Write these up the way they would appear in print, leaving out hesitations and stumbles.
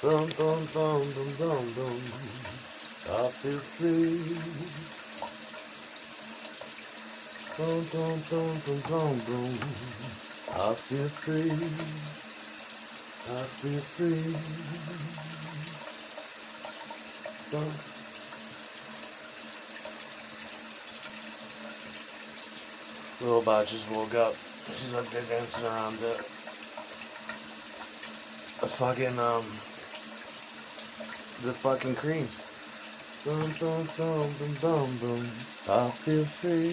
Boom, boom, boom, boom, boom, boom. I feel free. Boom, boom, boom, boom, boom, boom. I feel free. I feel free. Boom. Robot just woke up. She's up there dancing around the fucking cream. Boom, boom, boom, boom, boom, boom. I feel free.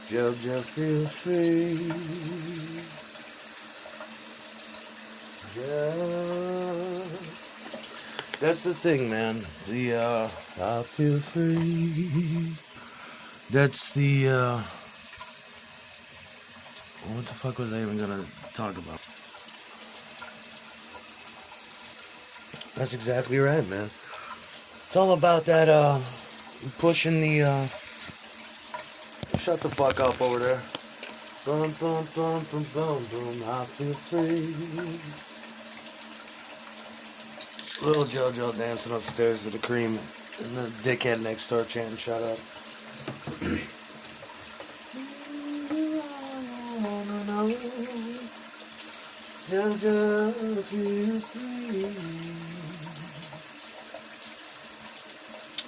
JoJo feels free. Yeah. That's the thing, man. I feel free. That's the, what the fuck was I even gonna talk about? That's exactly right, man. It's all about that, pushing the, shut the fuck up over there. Boom, boom, boom, boom, boom, boom, I feel free. Little JoJo dancing upstairs to the cream, and the dickhead next door chanting, shut up. JoJo feel free.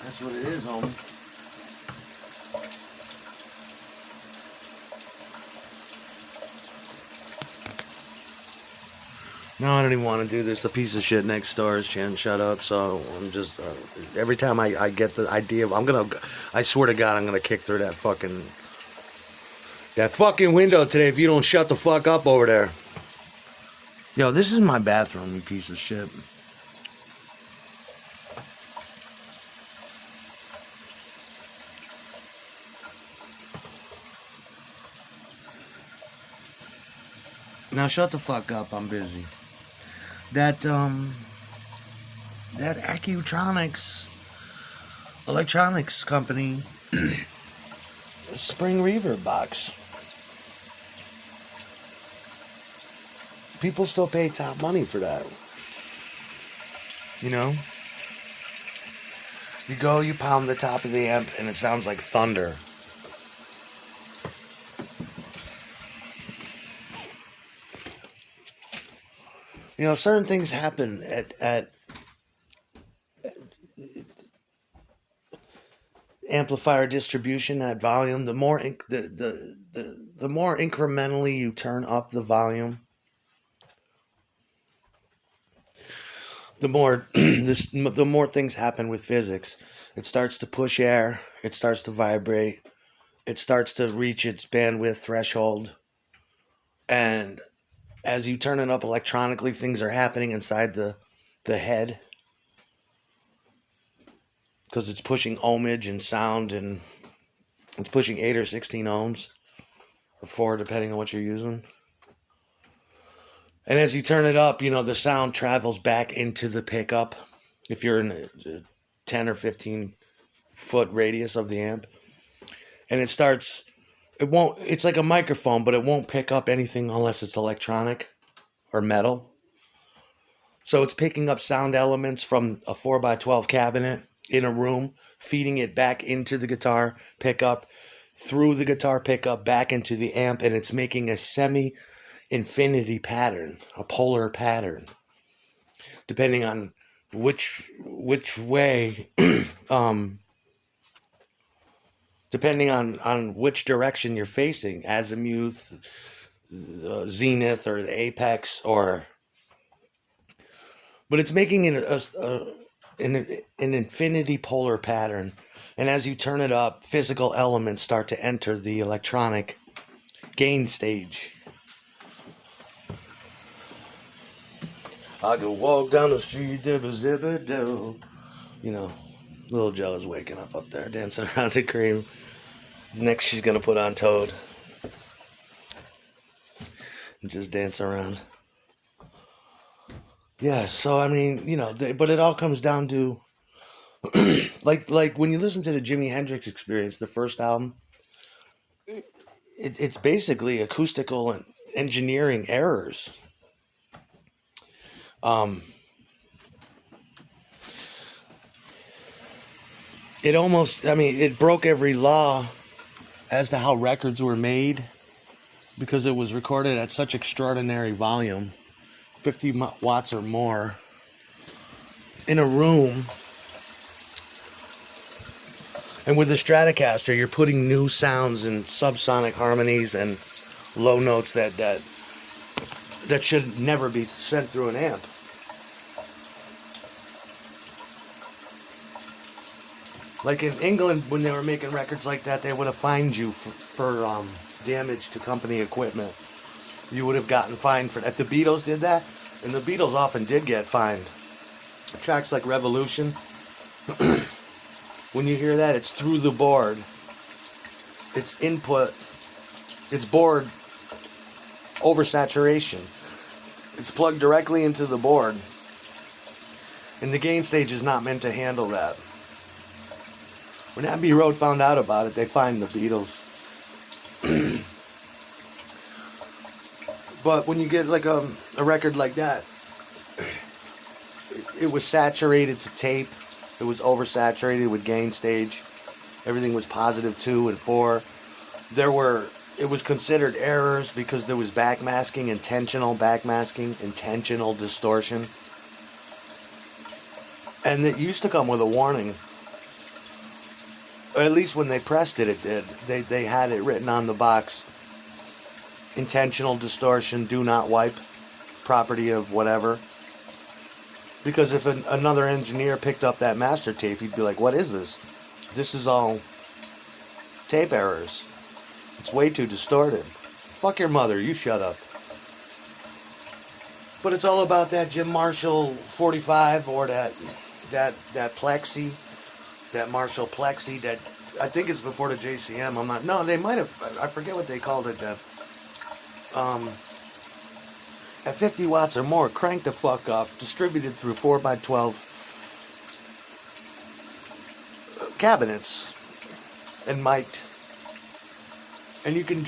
That's what it is, homie. No, I don't even want to do this. The piece of shit next door is chanting, shut up. So I'm just, every time I get the idea of, I swear to God, I'm going to kick through that fucking window today if you don't shut the fuck up over there. Yo, this is my bathroom, you piece of shit. Now shut the fuck up, I'm busy. That electronics company, spring reverb box. People still pay top money for that. You know? You go, you pound the top of the amp, and it sounds like thunder. You know, certain things happen at amplifier distribution, that volume. The more the more incrementally you turn up the volume, the more the more things happen with physics. It starts to push air. It starts to vibrate. It starts to reach its bandwidth threshold, and as you turn it up electronically, things are happening inside the head because it's pushing ohmage and sound, and it's pushing 8 or 16 ohms or 4 depending on what you're using. And as you turn it up, you know, the sound travels back into the pickup if you're in a 10 or 15 foot radius of the amp, and it's like a microphone, but it won't pick up anything unless it's electronic or metal. So it's picking up sound elements from a 4x12 cabinet in a room, feeding it back into the guitar pickup, through the guitar pickup, back into the amp, and it's making a semi-infinity pattern, a polar pattern, depending on which way, depending on which direction you're facing, azimuth, zenith, or the apex, but it's making an infinity polar pattern. And as you turn it up, physical elements start to enter the electronic gain stage. I go walk down the street, dibba-zibba-do. You know, little Joe is waking up there, dancing around the cream. Next, she's going to put on Toad. And just dance around. Yeah, so, I mean, you know, but it all comes down to, like when you listen to the Jimi Hendrix Experience, the first album, it's basically acoustical and engineering errors. Um, it almost, I mean, it broke every law as to how records were made because it was recorded at such extraordinary volume, 50 watts or more, in a room. And with the Stratocaster, you're putting new sounds and subsonic harmonies and low notes that should never be sent through an amp. Like in England, when they were making records like that, they would have fined you for damage to company equipment. You would have gotten fined for that. The Beatles did that, and the Beatles often did get fined. Tracks like Revolution, when you hear that, it's through the board. It's input. It's board oversaturation. It's plugged directly into the board. And the gain stage is not meant to handle that. When Abbey Road found out about it, they fined the Beatles. But when you get like a record like that, it was saturated to tape. It was oversaturated with gain stage. Everything was positive 2 and 4. It was considered errors because there was backmasking, intentional distortion. And it used to come with a warning. Or at least when they pressed it, it did. They had it written on the box. Intentional distortion, do not wipe, property of whatever. Because if another engineer picked up that master tape, he'd be like, what is this? This is all tape errors. It's way too distorted. Fuck your mother, you shut up. But it's all about that Jim Marshall 45 or that Plexi, that Marshall Plexi that I think it's before the JCM. They might have, I forget what they called it. At 50 watts or more, cranked the fuck up, distributed through 4x12 cabinets and mic'd. And you can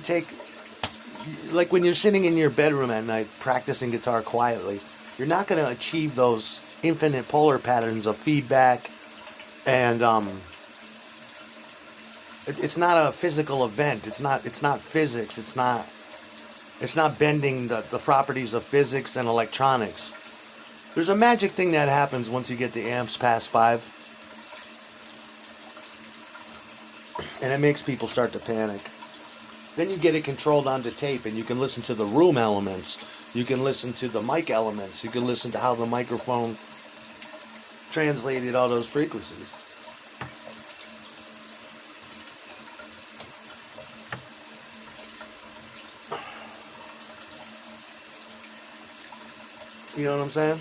take, like when you're sitting in your bedroom at night practicing guitar quietly, you're not going to achieve those infinite polar patterns of feedback and it's not a physical event. It's not physics. It's not bending the properties of physics and electronics. There's a magic thing that happens once you get the amps past 5. And it makes people start to panic. Then you get it controlled onto tape and you can listen to the room elements. You can listen to the mic elements. You can listen to how the microphone translated all those frequencies. You know what I'm saying?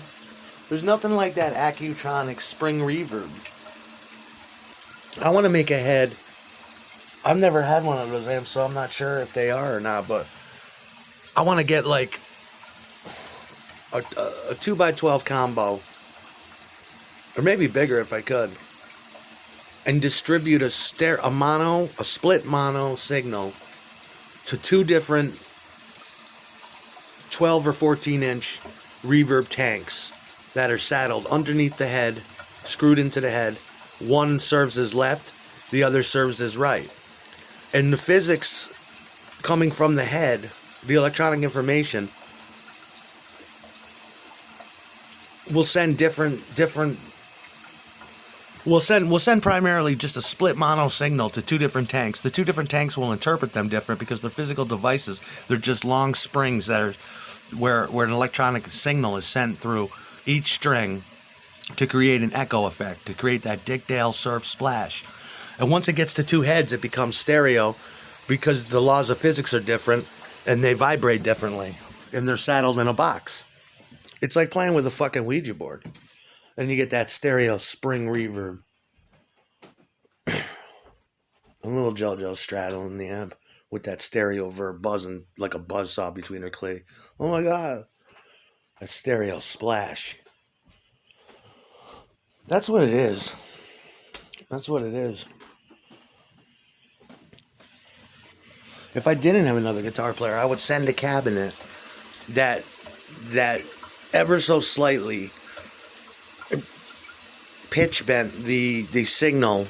There's nothing like that Accutronic spring reverb. I want to make a head. I've never had one of those amps, so I'm not sure if they are or not, but I want to get like a 2x12 combo, or maybe bigger if I could, and distribute a split mono signal to 2 different 12 or 14 inch reverb tanks that are saddled underneath the head, screwed into the head. One serves as left, the other serves as right. And the physics coming from the head, the electronic information, will send we'll send primarily just a split mono signal to 2 different tanks. The 2 different tanks will interpret them different because they're physical devices. They're just long springs that are where an electronic signal is sent through each string to create an echo effect, to create that Dick Dale surf splash. And once it gets to 2 heads, it becomes stereo because the laws of physics are different and they vibrate differently. And they're saddled in a box. It's like playing with a fucking Ouija board. And you get that stereo spring reverb. A little JoJo straddling the amp with that stereo verb buzzing like a buzzsaw between her clay. Oh my god. That stereo splash. That's what it is. That's what it is. If I didn't have another guitar player, I would send a cabinet that ever so slightly pitch bent the signal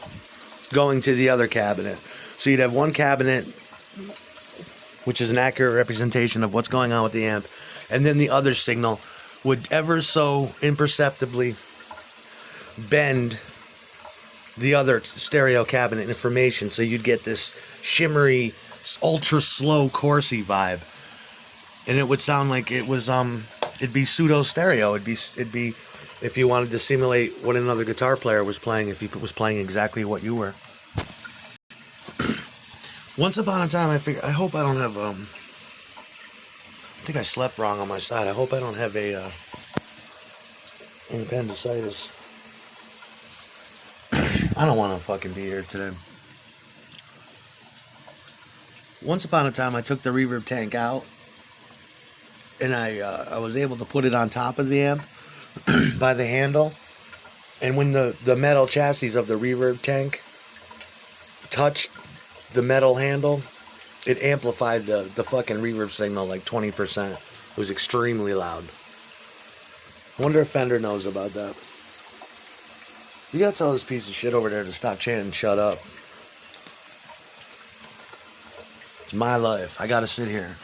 going to the other cabinet. So you'd have one cabinet, which is an accurate representation of what's going on with the amp, and then the other signal would ever so imperceptibly bend the other stereo cabinet information, so you'd get this shimmery, ultra slow Corsi vibe, and it would sound like it was it'd be pseudo stereo. It'd be if you wanted to simulate what another guitar player was playing, if he was playing exactly what you were. Once upon a time, I hope I don't have I think I slept wrong on my side. I hope I don't have a appendicitis. I don't want to fucking be here today. Once upon a time, I took the reverb tank out, and I was able to put it on top of the amp by the handle. And when the metal chassis of the reverb tank touched the metal handle, it amplified the fucking reverb signal like 20%. It was extremely loud. I wonder if Fender knows about that. You gotta tell this piece of shit over there to stop chanting and shut up. It's my life. I gotta sit here.